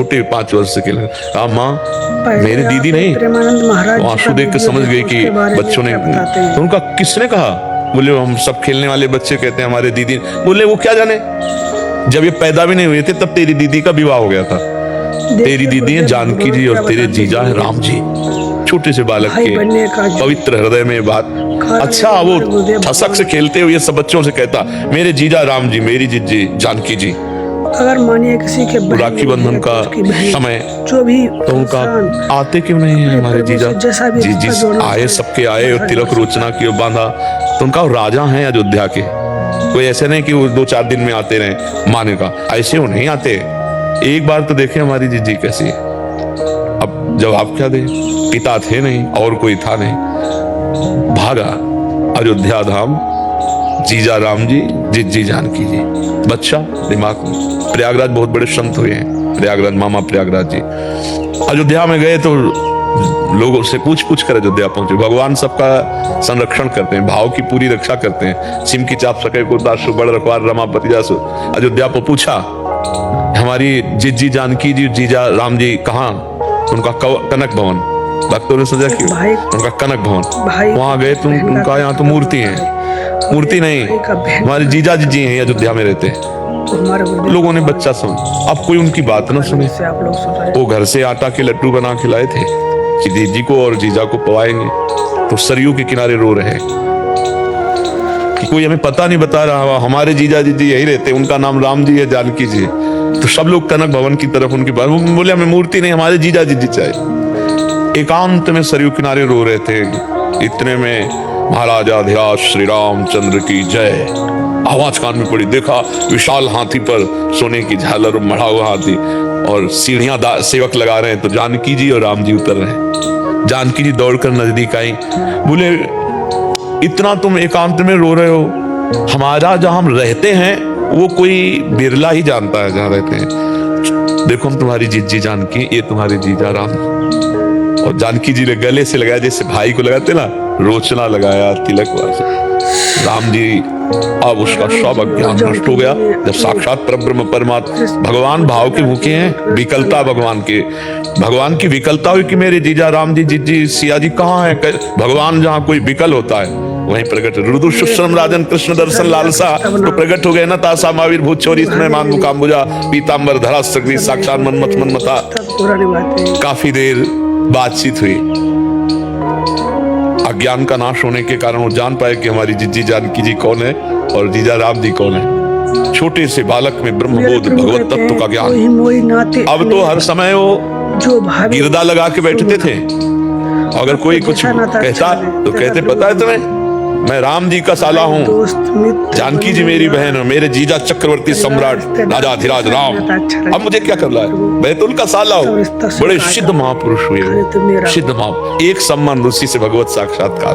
छोटे 5 वर्ष के कहा माँ मेरी दीदी नहीं। तो आंसू देख के समझ गई कि बच्चों ने। तो उनका किसने कहा? बोले हम सब खेलने वाले बच्चे कहते हैं हमारे दीदी। बोले वो क्या जाने, जब ये पैदा भी नहीं हुए थे तब तेरी दीदी का विवाह हो गया था। तेरी दीदी है जानकी जी और तेरे जीजा है राम जी। छोटे से बालक के पवित्र हृदय में बात। अच्छा वो ठसक से खेलते हुए सब बच्चों से कहता मेरे जीजा राम जी, मेरी जीजी जानकी जी। अगर मानिए किसी के राखी बंधन का समय जो भी तो उनका आते क्यों नहीं है हमारे जीजा? जीजी आए, सबके आए और तिलक रोचना की बांधा। तो उनका राजा है अयोध्या के, कोई ऐसे नहीं कि वो 2-4 दिन में आते रहे माने का, ऐसे वो नहीं आते। एक बार तो देखे हमारी जीजी कैसी है। अब जवाब क्या दे, पिता थे नहीं और कोई था नहीं। भागा अयोध्या धाम, जीजा राम जी, जीजी जानकी जी। बच्चा दिमाग में। प्रयागराज बहुत बड़े संत हुए हैं, प्रयागराज मामा प्रयागराज जी। अयोध्या में गए तो लोगों से पूछ कर अयोध्या पहुंचे। भगवान सबका संरक्षण करते हैं, भाव की पूरी रक्षा करते हैं। सिम की चाप सके को दासु बड़ रखवार रमापति जासु। अयोध्या को पूछा हमारी जीजी जानकी जी, जीजा राम जी कहाँ? उनका कनक भवन। भक्तों ने सोचा कि उनका कनक भवन। वहां गए तो उनका यहाँ तो मूर्ति है। मूर्ति नहीं, हमारे जीजा जी हैं अयोध्या में रहते हैं। लोगों ने बच्चा समझ, अब कोई उनकी बात ना सुने। वो घर से आटा के लड्डू बना के लाए थे कि दीदी को और जीजा को पवाएंगे। तो सरयू के किनारे रो रहे कि कोई हमें पता नहीं बता रहा, हमारे जीजा जी यही रहते, उनका नाम राम जी है, जानकी जी। तो सब लोग कनक भवन की तरफ उनकी बात बोले हमें मूर्ति नहीं, हमारे जीजा जी चाहिए। एकांत में सरयू किनारे रो रहे थे। इतने में महाराजाधिराज श्री रामचंद्र की जय आवाज कान में पड़ी। देखा विशाल हाथी पर सोने की झालर मढ़ा हुआ हाथी और सीढ़ियां सेवक लगा रहे हैं। तो जानकी जी और राम जी उतर रहे हैं। जानकी जी दौड़कर नजदीक आई, बोले इतना तुम एकांत में रो रहे हो? हमारा जहां हम रहते हैं वो कोई बिरला ही जानता है जहां रहते हैं। देखो हम तुम्हारी जीजी जानकी, ये तुम्हारे जीजा राम। और जानकी जी ने गले से लगाया जैसे भाई को लगाते ना, रोचना लगाया, तिलक वाला। राम जी अब उसका सब अज्ञान नष्ट हो गया। जब साक्षात परब्रह्म परमात्मा भगवान भाव के भूखे हैं, विकलता भगवान की विकलता हुई कि मेरे जीजा राम जी, जीजी सिया जी कहाँ है? भगवान जहाँ कोई विकल होता है वहीं प्रकट। रुदुश्रम राजन कृष्ण दर्शन लालसा तो प्रकट हो गए ना। तासा महावीर भूत छोरी इसमें मान मुकाम्बुजा पीताम्बर धरा सगरी साक्षात मनमत मनमता। काफी देर बातचीत हुई। अज्ञान का नाश होने के कारण वो जान पाए कि हमारी जीजी जानकी जी कौन है और जीजा राम जी कौन है। छोटे से बालक में ब्रह्मबोध भगवत तत्व का ज्ञान। अब तो हर समय वो गिरदा लगा के बैठते थे। अगर कोई कुछ कहता तो कहते पता है तुम्हें मैं राम जी का साला हूँ, जानकी जी मेरी बहन है, मेरे जीजा चक्रवर्ती सम्राट राजाधिराज राम। अब मुझे क्या करना है? मैं तो उनका साला हूँ। बड़े सिद्ध महापुरुष हुए, सिद्ध महा। एक सम्मान ऋषि से भगवत साक्षात्कार।